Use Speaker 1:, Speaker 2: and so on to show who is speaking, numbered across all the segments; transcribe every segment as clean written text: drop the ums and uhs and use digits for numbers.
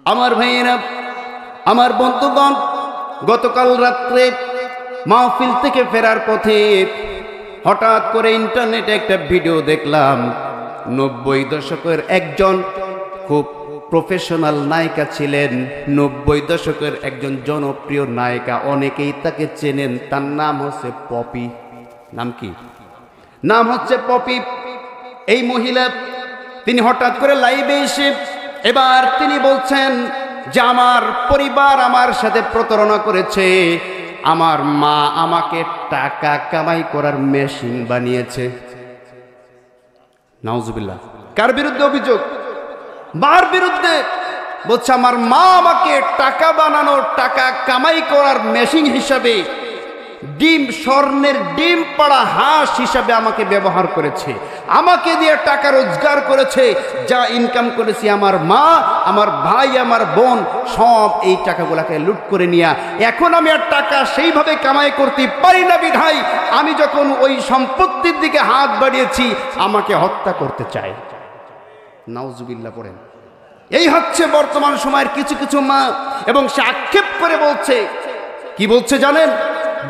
Speaker 1: আমার ভাইয়েরা, আমার বন্ধুগণ, গতকাল রাত্রে মাহফিল থেকে ফেরার পথে হঠাৎ করে ইন্টারনেটে একটা ভিডিও দেখলাম। 90 দশকের একজন খুব প্রফেশনাল নায়িকা ছিলেন, 90 দশকের একজন জনপ্রিয় নায়িকা, অনেকেই তাকে চেনেন। তার নাম হচ্ছে পপি। নাম কি? নাম হচ্ছে পপি। এই মহিলা তিনি হঠাৎ করে লাইভে এসে এবার তিনি বলছেন যে আমার পরিবার আমার সাথে প্রতারণা করেছে, আমার মা আমাকে টাকা কামাই করার মেশিন বানিয়েছে। নাউজুবিল্লাহ। কার বিরুদ্ধে অভিযোগ? মার বিরুদ্ধে। বলছে আমার মা আমাকে টাকা বানানোর, টাকা কামাই করার মেশিন হিসাবে, ডিম, স্বর্ণের ডিম পাড়া হাঁস হিসাবে আমাকে ব্যবহার করেছে, আমাকে দিয়ে টাকা রোজগার করেছে। যা ইনকাম করেছি আমার মা, আমার ভাই, আমার বোন সব এই টাকাগুলাকে লুট করে নিয়ে এখন আমি আর টাকা সেইভাবে কামাই করতে পারি না বিধায় আমি যখন ওই সম্পত্তির দিকে হাত বাড়িয়েছি আমাকে হত্যা করতে চায়। নাউজুবিল্লাহ পড়েন। এই হচ্ছে বর্তমান সময়ের কিছু কিছু মা। এবং সে আক্ষেপ করে বলছে, কি বলছে জানেন?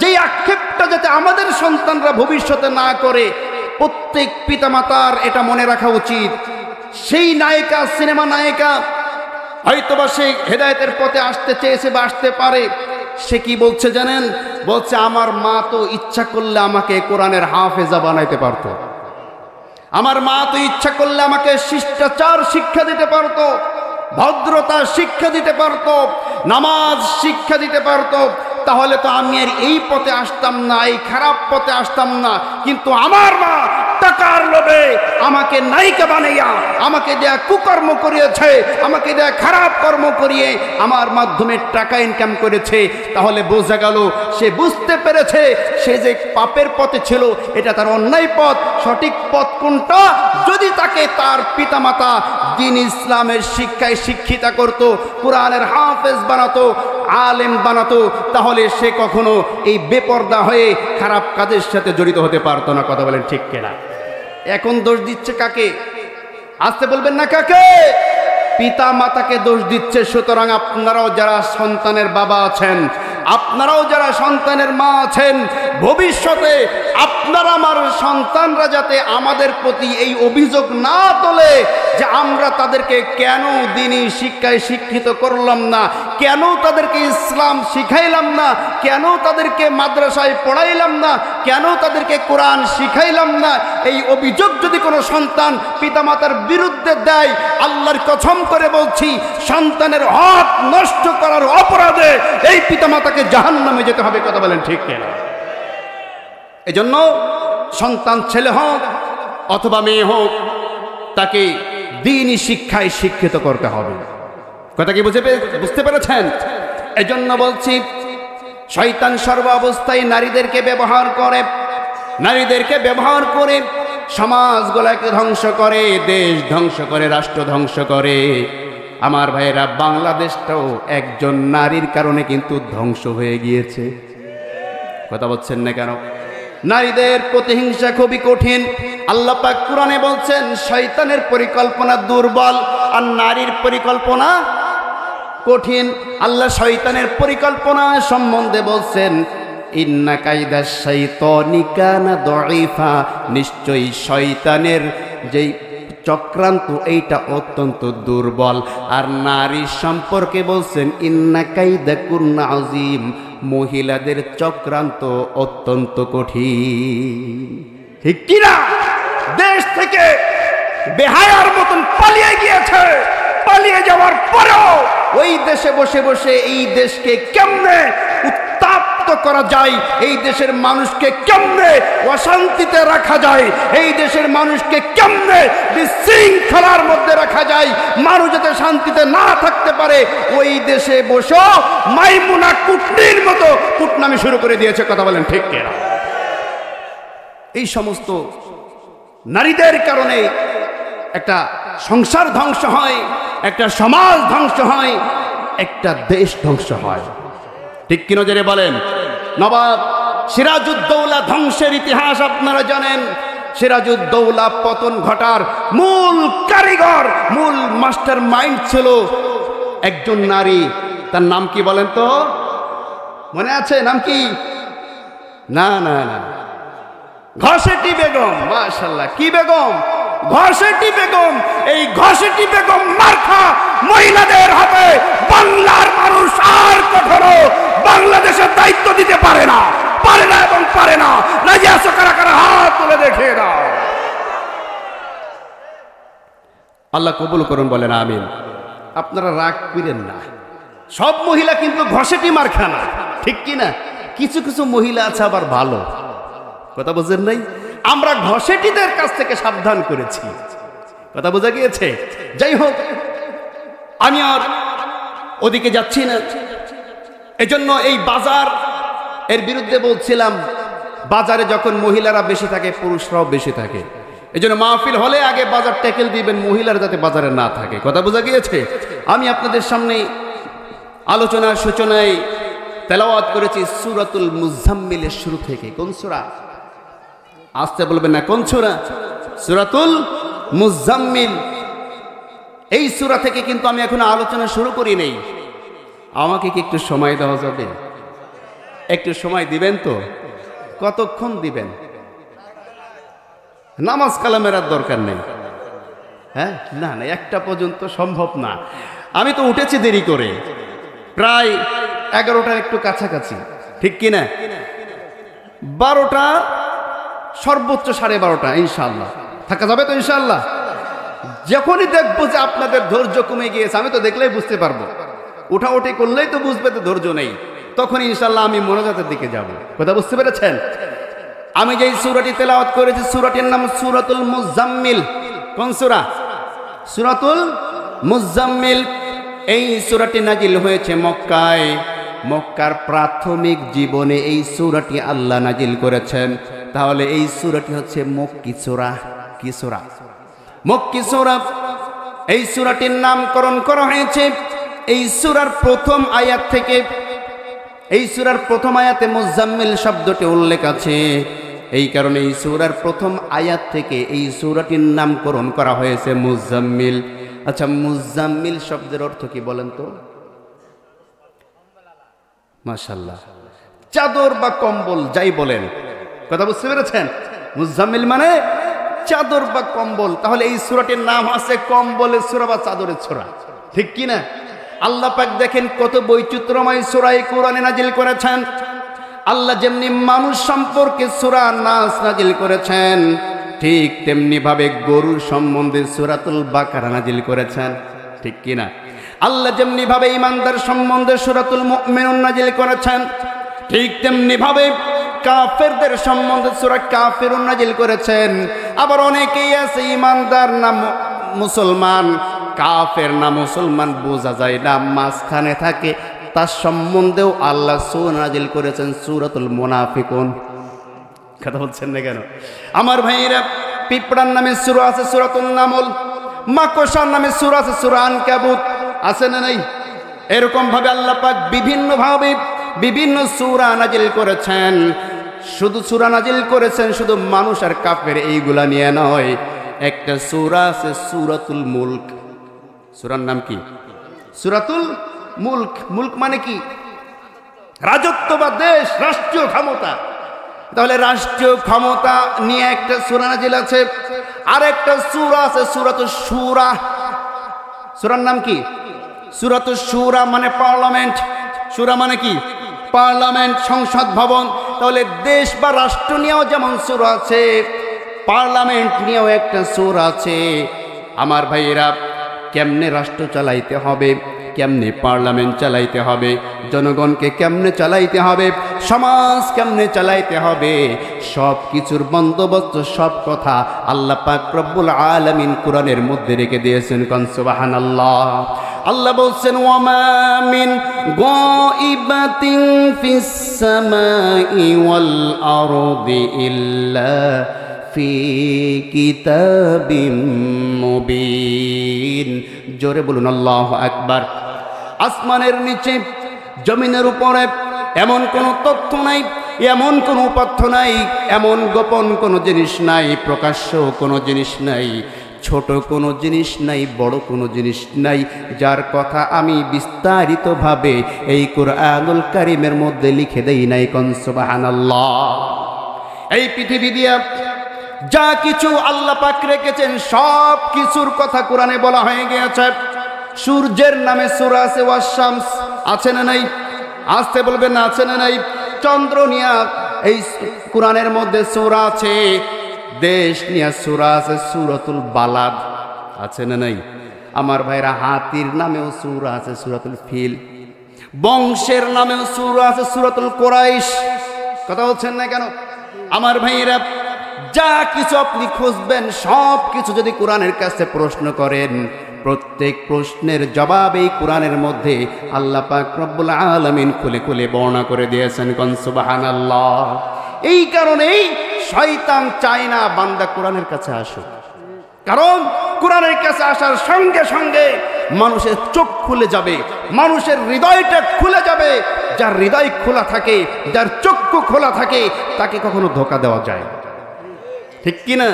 Speaker 1: যেই আক্ষেপটা যাতে আমাদের সন্তানরা ভবিষ্যতে না করে, প্রত্যেক পিতামাতার এটা মনে রাখা উচিত। সেই নায়িকা, সিনেমা নায়িকা হয়তোবা সে হেদায়েতের পথে আসতে চেয়েছে বা আসতে পারে। সে কি বলছে জানেন? বলছে আমার মা তো ইচ্ছা করলে আমাকে কোরআনের হাফেজা বানাইতে পারত, আমার মা তো ইচ্ছা করলে আমাকে শিষ্টাচার শিক্ষা দিতে পারত, ভদ্রতা শিক্ষা দিতে পারত, নামাজ শিক্ষা দিতে পারত, তাহলে তো আমি আর এই পথে আসতাম না, এই খারাপ পথে আসতাম না। কিন্তু আমার মা টাকার লোভে আমাকে নায়িকা বানাইয়া আমাকে দেয়া কুকর্ম করিয়েছে, আমাকে দেয়া খারাপ কর্ম করিয়ে আমার মাধ্যমে টাকা ইনকাম করেছে। তাহলে বোঝা গেল সে বুঝতে পেরেছে সে যে পাপের পথে ছিল এটা তার অন্যায় পথ। সঠিক পথ কোনটা? যদি তাকে তার পিতামাতা দ্বীন ইসলামের শিক্ষায় শিক্ষিতা করত, কোরআনের হাফেজ বানাতো, আলেম বানাতো, তাহলে সে কখনো এই বেপর্দা হয়ে খারাপ কাজের সাথে জড়িত হতে পারতো না। কথা বলেন ঠিক কিনা? এখন দোষ দিচ্ছে কাকে? আসতে বলবেন না কাকে? পিতা মাতাকে দোষ দিচ্ছে। সুতরাং আপনারাও যারা সন্তানের বাবা আছেন, আপনারাও যারা সন্তানের মা আছেন, ভবিষ্যতে আপনার আমার সন্তানরা যাতে আমাদের প্রতি এই অভিযোগ না তোলে যে আমরা তাদেরকে কেন দ্বীনি শিক্ষায় শিক্ষিত করলাম না, কেন তাদেরকে ইসলাম শিখাইলাম না, কেন তাদেরকে মাদ্রাসায় পড়াইলাম না, কেন তাদেরকে কোরআন শিখাইলাম না, এই অভিযোগ যদি কোনো সন্তান পিতামাতার বিরুদ্ধে দেয়, আল্লাহর কসম করে বলছি সন্তানের হক নষ্ট করার অপরাধে এই পিতামাতাকে জাহান্নামে যেতে হবে। কথা বলেন ঠিক কিনা? এজন্য সন্তান ছেলে হোক অথবা মেয়ে হোক, তাকে দ্বীনি শিক্ষায় শিক্ষিত করতে হবে। কথা কি বুঝতে পেরেছেন? এজন্য বলছি শয়তান সর্ব অবস্থায় নারীদেরকে ব্যবহার করে, নারীদেরকে ব্যবহার করে সমাজগুলোকে ধ্বংস করে, দেশ ধ্বংস করে, রাষ্ট্র ধ্বংস করে। আমার ভাইয়েরা, বাংলাদেশটাও একজন নারীর কারণে কিন্তু ধ্বংস হয়ে গিয়েছে। কথা বলছেন না কেন? নারীদের প্রতিহিংসা খুবই কঠিন। আল্লাহ পাক কোরআনে বলছেন শয়তানের পরিকল্পনা দুর্বল আর নারীর পরিকল্পনা কঠিন। আল্লাহ শয়তানের পরিকল্পনা সম্বন্ধে বলছেন ইন্না কাইদা শাইতানি কানা দাঈফা, নিশ্চয়ই শয়তানের যেই চক্রান্ত এইটা অত্যন্ত দুর্বল। আর নারী সম্পর্কে বলছেন ইন্না কাইদা কুন্না আযীম, মহিলাদের চক্রান্ত অত্যন্ত কঠিন। ঠিক কিনা? দেশ থেকে বেহায়ার মতন পালিয়ে গিয়েছে, পালিয়ে যাওয়ার পরেও ওই দেশে বসে বসে এই দেশকে কেমনে উত্তপ্ত করা যায়, এই দেশের মানুষকে কেমনে অশান্তিতে রাখা যায়, এই দেশের মানুষকে কেমনে বিশৃঙ্খলার মধ্যে রাখা যায়, মানুষ যাতে শান্তিতে না থাকতে পারে, ওই দেশে বসে মাইমুনা কুটনির মতো কুটনামি শুরু করে দিয়েছে। কথা বলেন ঠিক কিনা? এই সমস্ত নারীদের কারণে একটা সংসার ধ্বংস হয়, একটা সমাজ ধ্বংস হয়, একটা দেশ ধ্বংস হয়। ঠিক কিনা জেনে বলেন? নবাব সিরাজউদ্দৌলা ধ্বংসের ইতিহাস আপনারা জানেন। সিরাজউদ্দৌলা পতন ঘটার মূল কারিগর, মূল মাস্টার মাইন্ড ছিল একজন নারী, তার নাম কি বলেন তো? মনে আছে নাম কি? না না না, ঘসেটি বেগম। মাশাআল্লাহ, কি বেগম? ঘসেটি বেগম। এই ঘসেটি বেগম মার্কা মহিলাদের হাতে বাংলার মানুষ আর কখনো বাংলাদেশের দায়িত্ব দিতে পারে না, পারে না এবং পারে না। রাজি আছো কারা কারা? হাত তুলে দেখিয়ে দাও। আল্লাহ কবুল করুন, বলেন আমিন। আপনারা রাগ করেন না, সব মহিলা কিন্তু ঘসেটি মার্কা না, ঠিক কি না? কিছু কিছু মহিলা আছে আবার ভালো, কথা বুঝেন নাই? আমরা ঘসেটিদের কাছ থেকে সাবধান করেছি, কথা বোঝা গিয়েছে? যাই হোক, আমি আর ওদিকে যাচ্ছি না। এজন্য এই বাজার এর বিরুদ্ধে বলছিলাম, বাজারে যখন মহিলারা বেশি থাকে পুরুষরাও বেশি থাকে, এজন্য মাহফিল হলে আগে বাজার ট্যাকেল দিবেন, মহিলারা যাতে বাজারে না থাকে, কথা বোঝা গিয়েছে? আমি আপনাদের সামনে আলোচনার সূচনায় তেলাওয়াত করেছি সূরাতুল মুজাম্মিলের শুরু থেকে। কোন সূরা? আসতে বলবেন না, কোন সূরা? সূরাতুল মুজাম্মিল। এই সূরা থেকে কিন্তু আমি এখন আলোচনা শুরু করি নাই। আমাকে কি একটু সময় দেওয়া যাবে? একটু সময় দিবেন তো? কতক্ষণ দিবেন? নামাজ কালামের আর দরকার নেই, হ্যাঁ? না না, একটা পর্যন্ত সম্ভব না। আমি তো উঠেছি দেরি করে, প্রায় 11টার একটু কাছাকাছি, ঠিক কিনা? 12টা, সর্বোচ্চ 12:30 ইনশাআল্লাহ থাকা যাবে তো ইনশাআল্লাহ। যখনই দেখবো যে আপনাদের ধৈর্য কমে গিয়েছে, আমি তো দেখলেই বুঝতে পারবো, উঠাউঠি করলেই তো বুঝবে তো ধৈর্য নেই, তখন ইনশাআল্লাহ আমি মোনাজাতের দিকে যাব, কথা বুঝতে পেরেছেন? আমি যেই সূরাটি তেলাওয়াত করেছি, সূরাটির নাম সূরাতুল মুজাম্মিল। কোন সূরা? সূরাতুল মুজাম্মিল। এই সূরাটি নাজিল হয়েছে মক্কায়। মক্কার প্রাথমিক জীবনে এই সূরাটি আল্লাহ নাজিল করেছেন। তাহলে এই সূরাটি হচ্ছে মক্কি সূরা। কি সূরা? মক্কি সূরা। এই সূরাটির নামকরণ করা হয়েছে এই সূরার প্রথম আয়াত থেকে। এই সূরার প্রথম আয়াতে মুজাম্মিল শব্দটি উল্লেখ আছে, এই কারণে এই সূরার প্রথম আয়াত থেকে এই সূরাটির নামকরণ করা হয়েছে মুজাম্মিল। আচ্ছা, মুজাম্মিল শব্দের অর্থ কি বলেন তো? মাশাআল্লাহ, চাদর বা কম্বল যাই বলেন, কথা বুঝতে পেরেছেন? মুজাম্মিল মানে চাদর বা কম্বল। তাহলে এই সূরাটির নাম আছে কম্বলের সূরা বা চাদরের সূরা, ঠিক কি না? আল্লাহ পাক দেখেন কত বৈচিত্র্যময় সূরা এই কোরআনে নাজিল করেছেন। আল্লাহ যেমনি মানুষ সম্পর্কে সূরা নাস নাজিল করেছেন, ঠিক তেমনি ভাবে গরুর সম্বন্ধে সূরাতুল বাকারা নাজিল করেছেন, ঠিক কি না? আল্লাহ যেমনি ভাবে ঈমানদার সম্বন্ধে সূরাতুল মুমিনুন নাজিল করেছেন, ঠিক তেমনি ভাবে কাফেরদের সম্বন্ধে সূরা কাফিরুন নাজিল করেছেন। আবার অনেকেই আছে ঈমানদার না মুসলমান, কাফের না মুসলমান বোঝা যায় না, মাঝখানে থাকে, তার সম্বন্ধেও আল্লাহ সূরা নাজিল করেছেন সূরাতুল মুনাফিকুন। কথা বলছেন না কেন আমার ভাইরা? পিঁপড়ার নামে সূরা আছে সূরাতুন নামল, মাকড়সার নামে সূরা আছে সূরা আনকাবুত, আছে না নাই? এরকম ভাবে আল্লাহ পাক বিভিন্ন ভাবে বিভিন্ন সূরা নাজিল করেছেন। শুধু সূরা নাজিল করেছেন শুধু মানুষ আর কাফের এইগুলা নিয়ে নয়। একটা সূরা আছে সূরাতুল মুলক। সূরার নাম কি? সূরাতুল মুলক। মুলক মানে কি? রাজত্ব বা দেশ, রাষ্ট্রীয় ক্ষমতা। তাহলে রাষ্ট্রীয় ক্ষমতা নিয়ে একটা সূরা নাজিল আছে। আর একটা সূরা আছে সূরাতুশ শূরা। সূরার নাম কি? সূরাতুশ শূরা মানে পার্লামেন্ট। শূরা মানে কি? পার্লামেন্ট, সংসদ ভবন। তাহলে দেশ বা রাষ্ট্র নিয়েও যেমন সূরা আছে, পার্লামেন্ট নিয়েও একটা সূরা আছে। আমার ভাইয়েরা, কেমনে রাষ্ট্র চালাইতে হবে, কেমনে পার্লামেন্ট চালাইতে হবে, জনগণকে কেমনে চালাইতে হবে, সমাজ কেমনে চালাইতে হবে, সব কিছুর বন্দোবস্ত, সব কথা আল্লাহ পাক রব্বুল আলামিন কোরআনের মধ্যে রেখে দিয়েছেন। কোন সুবহানাল্লাহ। আল্লাহ বলছেন, ওয়ামা মিন গাইবাতিন ফিস সামাই ওয়াল আরদি ইল্লা ফি কিতাবিম মুবিন। জোরে বলুন আল্লাহু আকবার। আসমানের নিচে, জমিনের উপরে এমন কোনো তথ্য নাই, এমন কোনো উপাত্ত নাই, এমন গোপন কোনো জিনিস নাই, প্রকাশ্য কোনো জিনিস নাই, ছোট কোনো জিনিস নাই, বড় কোনো জিনিস নাই, যার কথা আমি বিস্তারিতভাবে এই কুরআনুল কারীমের মধ্যে লিখে দেই নাই। কোন সুবহানাল্লাহ। এই পৃথিবী দিয়া যা কিছু আল্লাহ পাক রেখেছেন সব কিছুর কথা কোরআনে বলা হয়ে গিয়েছে। সূর্যের নামে সূরা আছে, ওয়াশ-শামস, আছে না নাই? আসতে বলবেন না, আছে না নাই? চন্দ্র নিয়া এই কোরআনের মধ্যে সূরা আছে, দেশ নিয়া সূরা আছে, সূরাতুল বালাদ, আছে না নাই? আমার ভাইরা, হাতির নামেও সূরা আছে, সূরাতুল ফিল। বংশের নামেও সূরা আছে, সূরাতুল কুরাইশ। কথা বলছেন না কেন? আমার ভাইরা, যা কিছু আপনি খুঁজবেন সব কিছু যদি কোরআনের কাছে প্রশ্ন করেন, প্রত্যেক প্রশ্নের জবাব এই কোরআনের মধ্যে আল্লাহ পাক রব্বুল আলামিন খুলে খুলে বর্ণনা করে দিয়েছেন। কোন সুবহানাল্লাহ। এই কারণেই শয়তান চায় না বান্দা কোরআনের কাছে আসুক, কারণ কোরআনের কাছে আসার সঙ্গে সঙ্গে মানুষের চোখ খুলে যাবে, মানুষের হৃদয়টা খুলে যাবে। যার হৃদয় খোলা থাকে, যার চক্ষু খোলা থাকে, তাকে কখনো ধোঁকা দেওয়া যায়, ঠিক কিনা?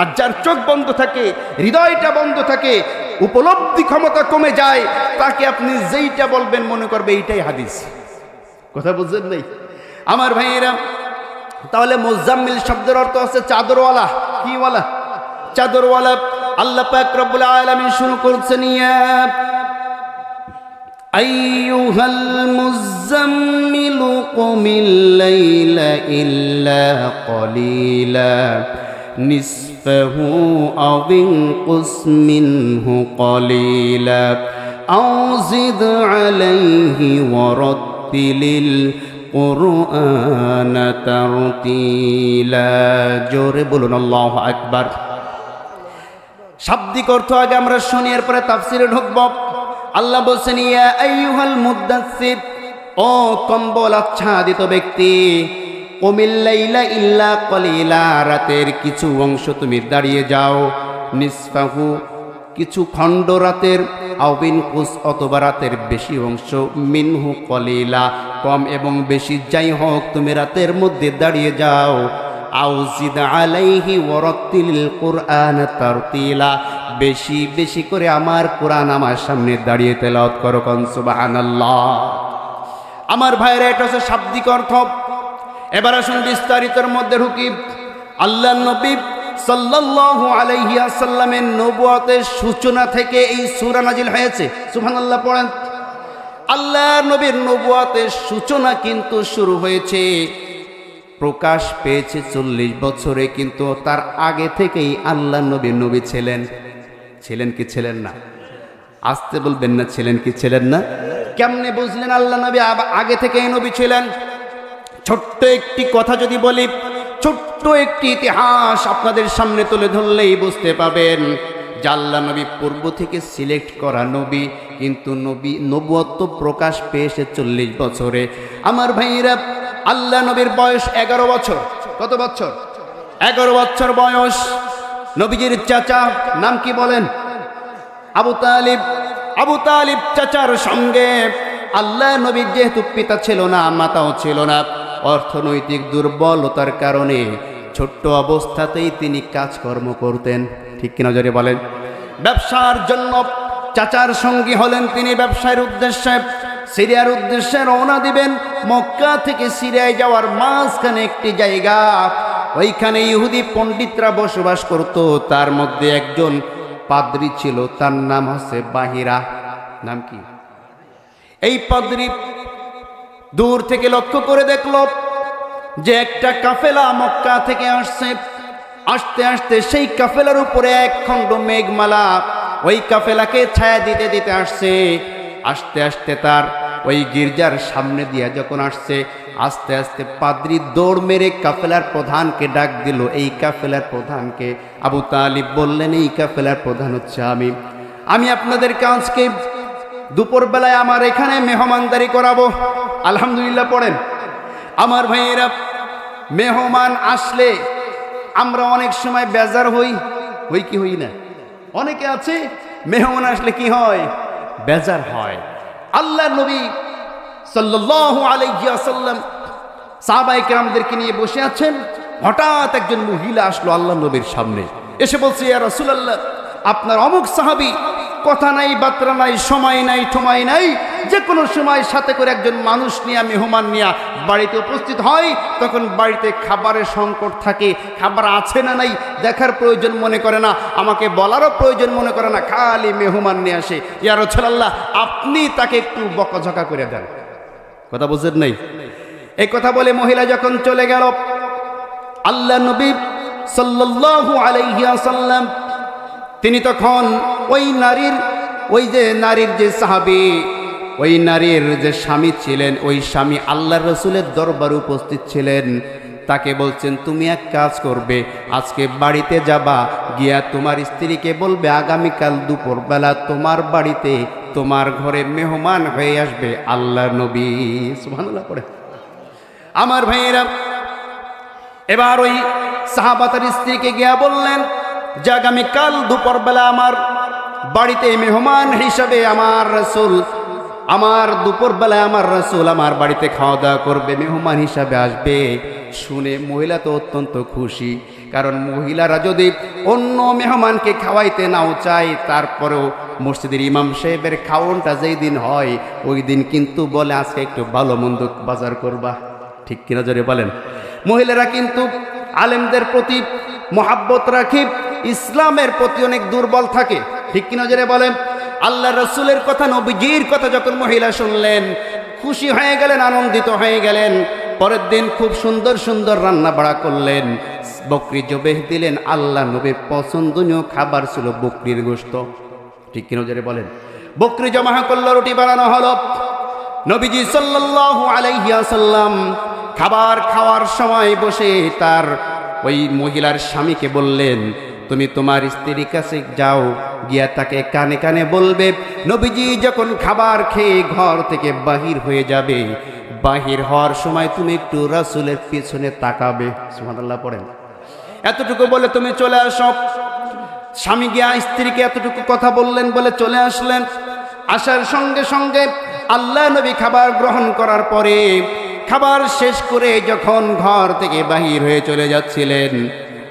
Speaker 1: আর যার চোখ বন্ধ থাকে, হৃদয়টা বন্ধ থাকে, উপলব্ধি ক্ষমতা কমে যায়, তাকে আপনি যেইটা বলবেন মনে করবে এইটাই হাদিস। কথা বুঝছেন নাই আমার ভাইয়েরা? তাহলে মুজাম্মিল শব্দের অর্থ হচ্ছে চাদরওয়ালা। কি ওয়ালা? চাদরওয়ালা। আল্লাহ পাক রব্বুল আলামিন শুরু করছেন, ইয়া আইয়ুহাল মুজাম্মিলু কুমিল লাইলা ইল্লা কলিলা নিসফাহু আও ইনকুস মিনহু কলিলা আও জিদ আলাইহি ওয়ারাত্তিলিল কুরআন তারতিলা। জোরে বলুন আল্লাহু আকবার। শাব্দিক অর্থ আগে আমরা শুনি, এরপরে তাফসিরে ঢুকব। আল্লাহ বলছেন, ইয়া আইয়ুহাল মুদাসসির, ও কম্বল আচ্ছাদিত ব্যক্তি, কুমিল লাইলা ইল্লা কলিলা, রাতের কিছু অংশ তুমি দাঁড়িয়ে যাও, নিসফাহু, কিছু খণ্ড রাতের, আও বিনকুস, অথবা রাতের বেশি অংশ, মিনহু কলিলা, কম এবং বেশি যাই হোক তুমি রাতের মধ্যে দাঁড়িয়ে যাও। আও জিদ আলাইহি ওয়ারাত্তিলিল কুরআন তারতিলা, বেশি বেশি করে আমার কোরআন আমার সামনে দাঁড়িয়ে তেলাওয়াত করো। কোন সুবহানাল্লাহ। আমার ভাইরা, এটা হচ্ছে শাব্দিক অর্থ। এবার আসুন বিস্তারিতের মধ্যে ঢুকি। আল্লাহ নবী সাল্লাল্লাহু আলাইহি ওয়াসাল্লামের নবুয়তের সূচনা থেকে এই সূরা নাজিল হয়েছে। সুবহানাল্লাহ পড়েন। আল্লাহ নবীর নবুয়তের সূচনা কিন্তু শুরু হয়েছে, প্রকাশ পেয়েছে 40 বছরে, কিন্তু তার আগে থেকেই আল্লাহ নবী নবী ছিলেন। ছিলেন কি ছিলেন না? আসতে বলবেন না, ছিলেন কি ছিলেন না? কেমনে বুঝলেন আল্লাহ নবী আগে থেকেই নবী ছিলেন? ছোট্ট একটি কথা যদি বলি, ছোট্ট একটি ইতিহাস আপনাদের সামনে তুলে ধরলেই বুঝতে পাবেন যে আল্লাহ নবী পূর্ব থেকে সিলেক্ট করা নবী, কিন্তু নবুয়ত প্রকাশ পেয়েছে 40 বছরে। আমার ভাইরা, আল্লাহ নবীর বয়স 11 বছর। কত বছর? 11 বছর বয়স। নবীজির চাচা নাম কি বলেন? আবু তালিব। আবু তালিব চাচার সঙ্গে আল্লাহ নবীর যেহেতু পিতা ছিল না, মাতাও ছিল না, অর্থনৈতিক দুর্বলতার কারণে ছোট্ট অবস্থাতেই তিনি কাজকর্ম করতেন, ঠিক কিনা জোরে বলেন? ব্যবসার জন্য চাচার সঙ্গী হলেন তিনি। ব্যবসায়ের উদ্দেশ্যে সিরিয়ার উদ্দেশ্যে রওনা দিবেন। মক্কা থেকে সিরিয়ায় যাওয়ার মাঝখানে একটি জায়গা, ওইখানে ইহুদি পণ্ডিতরা বসবাস করত। তার মধ্যে একজন পাদ্রী ছিল, তার নাম হচ্ছে বাহিরা। নাম কি? এই পাদ্রী দূর থেকে লক্ষ্য করে দেখল যে একটা কাফেলা মক্কা থেকে আসছে। আসতে আসতে সেই কাফেলার উপরে এক খণ্ড মেঘমালা ওই কাফেলাকে ছায়া দিতে দিতে আসছে। আস্তে আস্তে তার ওই গির্জার সামনে দিয়ে যখন আসছে, আস্তে আস্তে পাদ্রী দৌড় মেরে কাফেলার প্রধানকে ডাক দিল। এই কাফেলার প্রধানকে আবু তালিব বললেন, এই কাফেলার প্রধান হচ্ছে আমি আপনাদেরকে আজকে দুপুরবেলায় আমার এখানে মেহমানদারি করাবো। আলহামদুলিল্লাহ পড়েন। আমার ভাইয়েরা, মেহমান আসলে আমরা অনেক সময় বেজার হই কি হই না? অনেকে আছে মেহমান আসলে কি হয়? বেজার হয়। আল্লাহ নবী সাল্লাল্লাহু আলাইহি ওয়াসাল্লাম সাহাবায়ে কেরামদেরকে নিয়ে বসে আছেন। হঠাৎ একজন মহিলা আসলো আল্লাহ নবীর সামনে, এসে বলছে, ইয়া রাসূলুল্লাহ, আপনার অমুক সাহাবী, কথা নাই বার্তা নাই, সময় নাই ঠমাই নাই, যে কোনো সময় সাথে করে একজন মানুষ নিয়ে মেহমান নিয়ে বাড়িতে উপস্থিত হয়, তখন বাড়িতে খাবারের সংকট থাকে, খাবার আছে না নাই দেখার প্রয়োজন মনে করে না, আমাকে বলারও প্রয়োজন মনে করে না, খালি মেহমান নিয়ে আসে। ইয়া রাসূলুল্লাহ, আপনি তাকে একটু বকাঝকা করে দেন। কথা বুঝেন নাই? এই কথা বলে মহিলা যখন চলে গেল, আল্লাহ নবী সাল্লাল্লাহু আলাইহি ওয়াসাল্লাম তিনি তখন ওই নারীর যে সাহাবী, ওই নারীর যে স্বামী ছিলেন, ওই স্বামী আল্লাহর রাসূলের দরবারে উপস্থিত ছিলেন। তাকে বলছেন, তুমি এক কাজ করবে, আজকে বাড়িতে যাবা, গিয়া তোমার স্ত্রীকে বলবে আগামীকাল দুপুরবেলা তোমার বাড়িতে তোমার ঘরে মেহমান হয়ে আসবে আল্লাহর নবী। সুবহানাল্লাহ পড়ে। আমার ভাইয়েরা, এবার ওই সাহাবা তার স্ত্রীকে গিয়া বললেন যে আগামীকাল দুপুরবেলা আমার বাড়িতে মেহমান হিসাবে আমার রাসূল, আমার দুপুরবেলায় আমার রাসূল আমার বাড়িতে খাওয়া দাওয়া করবে, মেহমান হিসাবে আসবে। শুনে মহিলা তো অত্যন্ত খুশি, কারণ মহিলারা যদি অন্য মেহমানকে খাওয়াইতে নাও চায়, তারপরেও মসজিদের ইমাম সাহেবের খাওয়ানটা যেই দিন হয় ওই দিন কিন্তু বলে আজকে একটু ভালো মন্দ বাজার করবা। ঠিক কিনা জোরে বলেন? মহিলারা কিন্তু আলেমদের প্রতি মহাব্বত রাখে, ইসলামের প্রতি অনেক দুর্বল থাকে। ঠিক কিনা জোরে বলেন? আল্লাহ রাসূলের কথা, নবীজির কথা যখন মহিলা শুনলেন, খুশি হয়ে গেলেন, আনন্দিত হয়ে গেলেন। পরের দিন খুব সুন্দর সুন্দর রান্না বাড়া করলেন, বকরি জবেহ দিলেন। আল্লাহ নবীর পছন্দনীয় খাবার ছিল বকরির গোশত। ঠিক কিনা জোরে বলেন? বকরি জমা করলো, রুটি বানানো হলো। নবীজি সাল্লাল্লাহু আলাইহি ওয়াসাল্লাম খাবার খাওয়ার সময় বসে তার ওই মহিলার স্বামীকে বললেন, তুমি তোমার স্ত্রীর কাছে যাও, গিয়া তাকে কানে কানে বলবে নবীজি যখন খাবার খেয়ে ঘর থেকে বাহির হয়ে যাবে, বাহির হওয়ার সময় তুমি একটু রাসূলের পিছনে তাকাবে। সুবহানাল্লাহ পড়েন। এতটুকু বলে তুমি চলে আসো। স্বামী গিয়া স্ত্রীকে এতটুকু কথা বললেন, বলে চলে আসলেন। আসার সঙ্গে সঙ্গে আল্লাহ নবী খাবার গ্রহণ করার পরে, খাবার শেষ করে যখন ঘর থেকে বাহির হয়ে চলে যাচ্ছিলেন,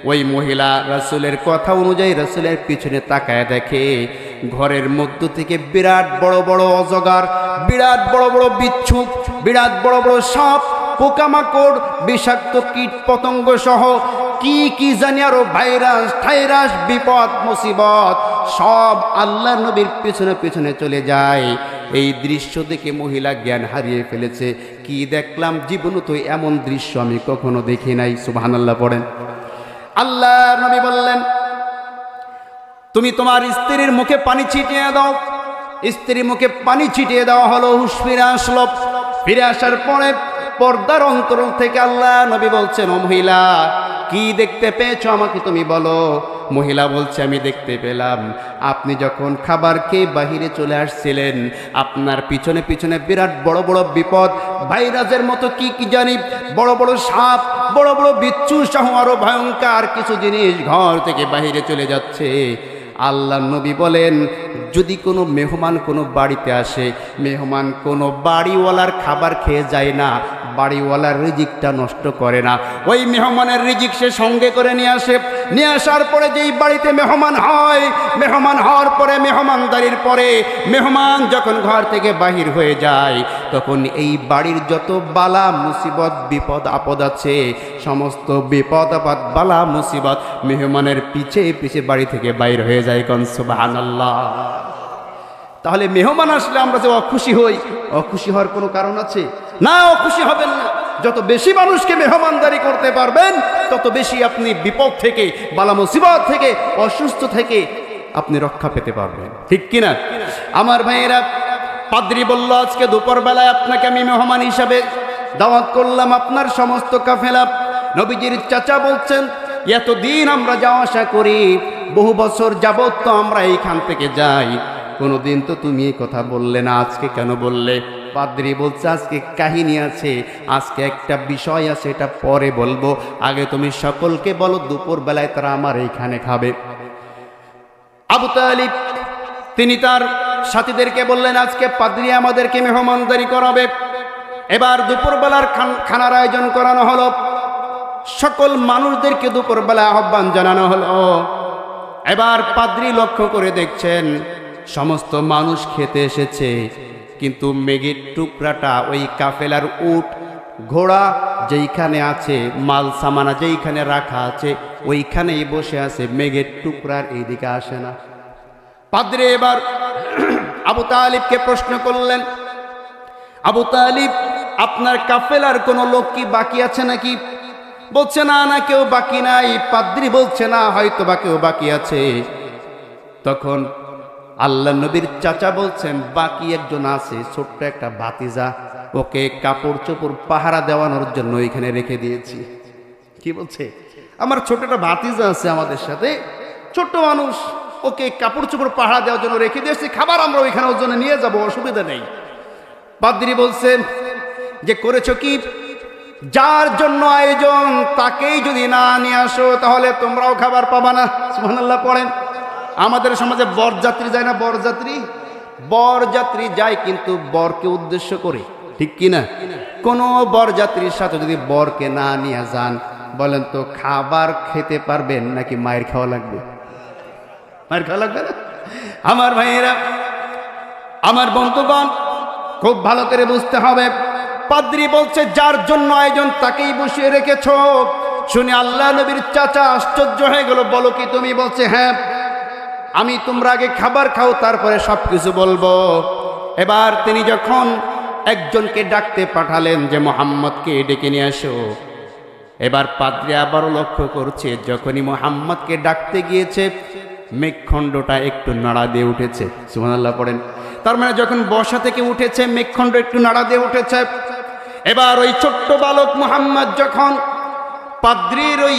Speaker 1: ওই মহিলা রাসূলের কথা অনুযায়ী রাসূলের পিছনে তাকায় দেখে ঘরের মধ্য থেকে বিরাট বড় বড় অজগর, বিরাট বড় বড় বিচ্ছু, বিরাট বড় বড় সাপ, পোকামাকড়, বিষাক্ত কীট পতঙ্গ সহ কি কি জানি আরো ভাইরাস ঠাইরাস, বিপদ মুসিবত সব আল্লাহ নবীর পিছনে পিছনে চলে যায়। এই দৃশ্য দেখে মহিলা জ্ঞান হারিয়ে ফেলেছে। কি দেখলাম, জীবনে তো এমন দৃশ্য আমি কখনো দেখি নাই। সুবহানাল্লাহ পড়েন। আল্লাহ নবী বললেন, তুমি তোমার স্ত্রীর মুখে পানি ছিটিয়ে দাও। স্ত্রীর মুখে পানি ছিটিয়ে দেওয়া হলো, হুঁশ ফিরে আসলো। ফিরে আসার পরে পর্দার অন্তরণ থেকে আল্লাহ নবী বলছেন, ও মহিলা, কি দেখতে পেয়েছো আমাকে তুমি বলো। মহিলা বলছে, আমি দেখতে পেলাম আপনি যখন খাবার খেয়ে বাহিরে চলে আসছিলেন, আপনার পিছনে পিছনে বিরাট বড় বড় বিপদ, ভাইরাসের মতো কি কি জানি, বড় বড় সাপ, বড় বড় বিচ্ছু সহ আরো ভয়ঙ্কর কিছু জিনিস ঘর থেকে বাহিরে চলে যাচ্ছে। আল্লাহ নবী বলেন, যদি কোনো মেহমান কোনো বাড়িতে আসে, মেহমান কোনো বাড়িওয়ালার খাবার খেয়ে যায় না, বাড়িওয়ালার রিজিকটা নষ্ট করে না, ওই মেহমানের রিজিক সে সঙ্গে করে নিয়ে আসে। নিয়ে আসার পরে যেই বাড়িতে মেহমান হয়, মেহমান হওয়ার পরে মেহমানদারির পরে মেহমান যখন ঘর থেকে বাহির হয়ে যায়, তখন এই বাড়ির যত বালা মুসিবত বিপদ আপদ আছে, সমস্ত বিপদ আপদ বালা মুসিবত মেহমানের পিছে পিছে বাড়ি থেকে বাইর হয়ে যায়। কোন সুবহানাল্লাহ। তাহলে মেহমান আসলে আমরা যে অখুশি হই, অখুশি হওয়ার কোনো কারণ আছে না? অখুশি হবেন না। যত বেশি মানুষকে মেহমানদারি করতে পারবেন, তত বেশি আপনি বিপদ থেকে, বালা মুসিবত থেকে, অসুস্থ থেকে আপনি রক্ষা পেতে পারবেন। ঠিক কিনা আমার ভাইয়েরা? পাদ্রী বলল, আজকে দুপুরবেলায় আপনাকে আমি মেহমান হিসাবে দাওয়াত করলাম, আপনার সমস্ত কাফেলা। নবীজির চাচা বলছেন, এতদিন আমরা যাওয়া আসা করি, বহু বছর যাবত তো আমরা এইখান থেকে যাই, কোনোদিন তো তুমি এই কথা বললে না, আজকে কেন বললে? পাদ্রী বলছে, আজকে কাহিনী আছে, আজকে একটা বিষয় আছে, এটা পরে বলবো, আগে তুমি সকলকে বলো দুপুরবেলায় তারা আমার এইখানে খাবে। আবু তালিব তিনি তার সাথীদেরকে বললেন, আজকে পাদ্রী আমাদেরকে মেহমানদারি করাবে। এবার দুপুরবেলার খানার আয়োজন করানো হলো। সকল মানুষদেরকে দুপুরবেলা আহ্বান জানানো হলো। এবার পাদ্রী লক্ষ্য করে দেখছেন সমস্ত মানুষ খেতে এসেছে, কিন্তু মেঘের টুকরাটা ওই কাফেলার উট ঘোড়া যেইখানে আছে, মাল সামানা যেইখানে রাখা আছে ওইখানেই বসে আছে, মেঘের টুকরার এইদিকে আসে না। পাদ্রী এবার আবু তালিবকে প্রশ্ন করলেন, আবু তালিব, আপনার কাফেলার কোনো লোক কি বাকি আছে নাকি? বলছে না, না কেউ বাকি নাই। পাদ্রী বলছে না, হয়তো বা কেউ বাকি আছে। তখন আল্লাহ নবীর চাচা বলছেন, বাকি একজন আছে, ছোট্ট একটা ভাতিজা, ওকে কাপড় চোপড় পাহারা দেওয়ানোর জন্য এখানে রেখে দিয়েছি। কি বলছে? আমার ছোট একটা ভাতিজা আছে আমাদের সাথে, ছোট্ট মানুষ, ওকে কাপড় চোপড় পাহারা দেওয়ার জন্য রেখে দিয়েছি, খাবার আমরা ওইখানে ওর জন্য নিয়ে যাবো, অসুবিধা নেই। পাদ্রী বলছেন যে করেছো কি? যার জন্য আয়োজন তাকেই যদি না নিয়ে আসো তাহলে তোমরাও খাবার পাবা না। সুবহানাল্লাহ পড়েন। আমাদের সমাজে বরযাত্রী যায় না? বরযাত্রী যায় কিন্তু বরকে উদ্দেশ্য করে, ঠিক কি না? কোনো বরযাত্রীর সাথে যদি বরকে না নিয়ে যান, বলেন তো খাবার খেতে পারবেন নাকি মায়ের খাওয়া লাগবে? মায়ের খাওয়া লাগবে না? আমার ভাইয়েরা, আমার বন্ধুগণ, খুব ভালো করে বুঝতে হবে। পাদ্রী বলছে যার জন্য আয়োজন তাকেই বসিয়ে রেখেছ। শুনে আল্লাহ নবীর চাচা আশ্চর্য হয়ে গেল, বলো কি তুমি? বলছে হ্যাঁ, আমি তোমরা আগে খাবার খাও তারপরে সবকিছু বলবো। এবার তিনি যখন একজনকে ডাকতে পাঠালেন যে মুহাম্মদকে ডেকে নিয়ে আসো, এবার পাদ্রী আবারও লক্ষ্য করছে যখনই মুহাম্মদকে ডাকতে গিয়েছে মেঘখণ্ডটা একটু নাড়া দিয়ে উঠেছে। সুবহানাল্লাহ পড়েন। তার মানে যখন বসা থেকে উঠেছে মেঘখণ্ড একটু নাড়া দিয়ে উঠেছে। এবার ওই ছোট্ট বালক মুহাম্মদ যখন পাদ্রীর ওই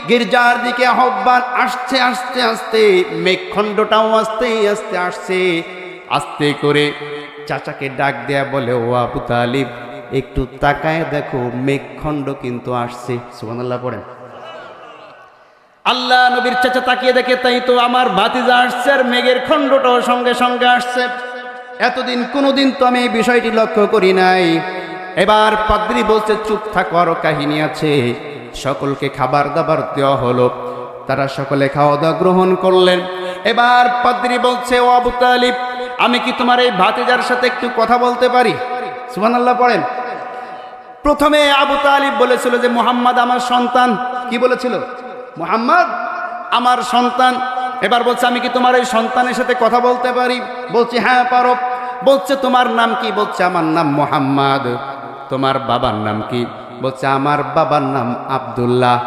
Speaker 1: গির্জার দিকে আহ্বান আসছে, আস্তে আস্তে মেঘখণ্ডটাও আস্তে আস্তে আসছে। আস্তে করে চাচাকে ডাক দেয়া বলে, ও আবু তালিব, একটু তাকায় দেখো মেঘখণ্ড কিন্তু আসছে। সুবহানাল্লাহ পড়েন। আল্লাহ নবীর চাচা তাকিয়ে দেখে, তাই তো আমার ভাতিজা আসছে আর মেঘের খণ্ডটাও সঙ্গে সঙ্গে আসছে। এতদিন কোনোদিন তো আমি এই বিষয়টি লক্ষ্য করি নাই। এবার পাদ্রী বলছে, চুপ থাকো, আরো কাহিনী আছে। সকলকে খাবার দাবার দেওয়া হলো, তারা সকলে খাওয়া দাওয়া গ্রহণ করলেন। এবার পাদ্রী বলছে, ও আবু তালিব, আমি কি তোমার এই ভাতিজার সাথে একটু কথা বলতে পারি? সুবহানাল্লাহ পড়েন। প্রথমে আবু তালিব বলেছিল যে মুহাম্মদ আমার সন্তান। কি বলেছিল? মুহাম্মদ আমার সন্তান। এবার বলছে, আমি কি তোমার এই সন্তানের সাথে কথা বলতে পারি? বলছি হ্যাঁ পারো। বলছে তোমার নাম কি? বলছে আমার নাম মুহাম্মদ। তোমার বাবার নাম কি? বলছে আমার বাবার নাম আব্দুল্লাহ।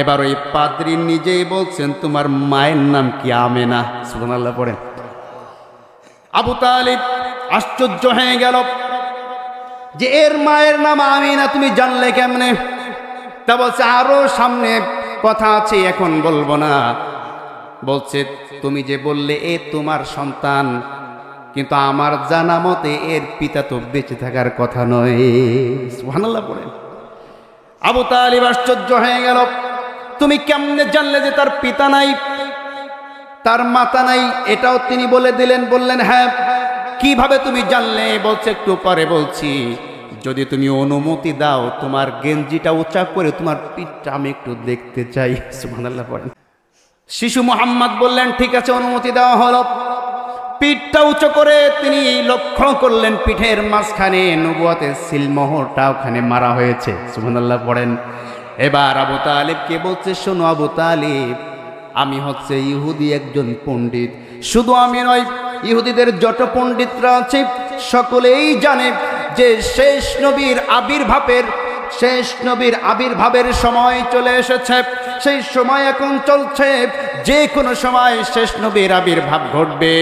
Speaker 1: এবার ওই পাদ্রী নিজেই বলছেন, তোমার মায়ের নাম কি? আমেনা। সুবহানাল্লাহ পড়েন। আবু তালিব আশ্চর্য হয়ে গেল যে এর মায়ের নাম আমিনা, তুমি জানলে কেমনে? তা বলছে আরো সামনে কথা আছে, এখন বলবো না। বলছে তুমি যে বললে এ তোমার সন্তান, কিন্তু আমার জানা মতে এর পিতা তো বেঁচে থাকার কথা নয়। সুবহানাল্লাহ পড়েন। আবু তালিব আশ্চর্য হয়ে গেল, তুমি কেমনে জানলে যে তার পিতা নাই, তার মাতা নাই? এটাও তিনি বলে দিলেন। বললেন হ্যাঁ। কিভাবে তুমি জানলে? বলছে একটু পরে বলছি, যদি তুমি অনুমতি দাও তোমার গেঞ্জিটা উঁচা করে তোমার পিঠটা আমি একটু দেখতে চাই। সুবহানাল্লাহ পড়েন। শিশু মুহাম্মদ বললেন ঠিক আছে, অনুমতি দেওয়া হলো। পিঠটা উঁচু করে তিনি লক্ষ্য করলেন পিঠের মাঝখানে নবুয়তের সিলমোহরটা ওখানে মারা হয়েছে। সুবহানাল্লাহ পড়েন। এবার আবু তালিবকে বলছে, শোনো আবু তালিব, আমি হচ্ছে ইহুদি একজন পণ্ডিত। শুধু আমি নয়, ইহুদিদের যত পণ্ডিতরা আছে সকলেই জানে যে শেষ নবীর আবির্ভাবের সময় চলে এসেছে। সেই সময় এখন চলছে, যে কোনো সময় শেষ নবীর আবির্ভাব ঘটবে।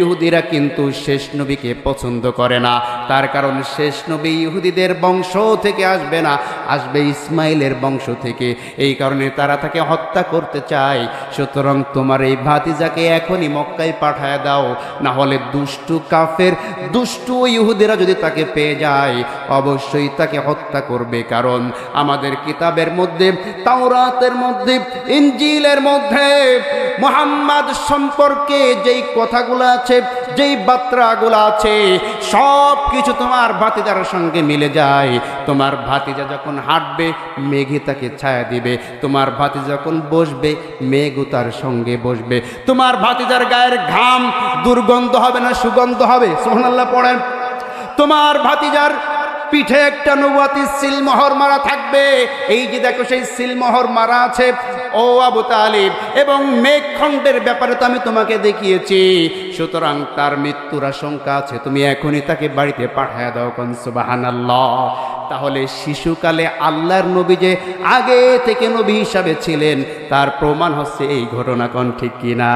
Speaker 1: ইহুদিরা কিন্তু শেষ নবীকে পছন্দ করে না, তার কারণ শেষ নবী ইহুদিদের বংশ থেকে আসবে না, আসবে ইসমাইলের বংশ থেকে। এই কারণে তারা তাকে হত্যা করতে চায়। সুতরাং তোমার এই ভাতিজাকে এখনই মক্কায় পাঠায় দাও, না হলে দুষ্টু কাফের দুষ্টু ইহুদিরা যদি তাকে পেয়ে যায় অবশ্যই তাকে হত্যা করবে। কারণ আমাদের কিতাবের মধ্যে, তাওরাতের মধ্যে, ইনজিলের মধ্যে মুহাম্মদ সম্পর্কে যেই কথাগুলো আছে, যেই বাত্রাগুলো আছে সব কিছু তোমার ভাতিজার সঙ্গে মিলে যায়। তোমার ভাতিজা যখন হাঁটবে মেঘে তাকে ছায়া দিবে, তোমার ভাতিজা যখন বসবে মেঘও তার সঙ্গে বসবে। তোমার ভাতিজার গায়ের ঘাম দুর্গন্ধ হবে না, সুগন্ধ হবে। সুবহানাল্লাহ পড়েন। তোমার ভাতিজার পিঠে একটা নবুয়তি সিলমোহর মারা থাকবে। এই যে দেখো সেই সিলমোহর মারা আছে ও আবু তালিব, এবং মেঘখণ্ডের ব্যাপারে তো আমি তোমাকে দেখিয়েছি, সুতরাং তার মৃত্যুর আশঙ্কা আছে, তুমি এখনই তাকে বাড়িতে পাঠায় দাও। কোন সুবহানাল্লাহ। তাহলে শিশুকালে আল্লাহর নবী যে আগে থেকে নবী হিসাবে ছিলেন তার প্রমাণ হচ্ছে এই ঘটনা। কোন ঠিক কিনা?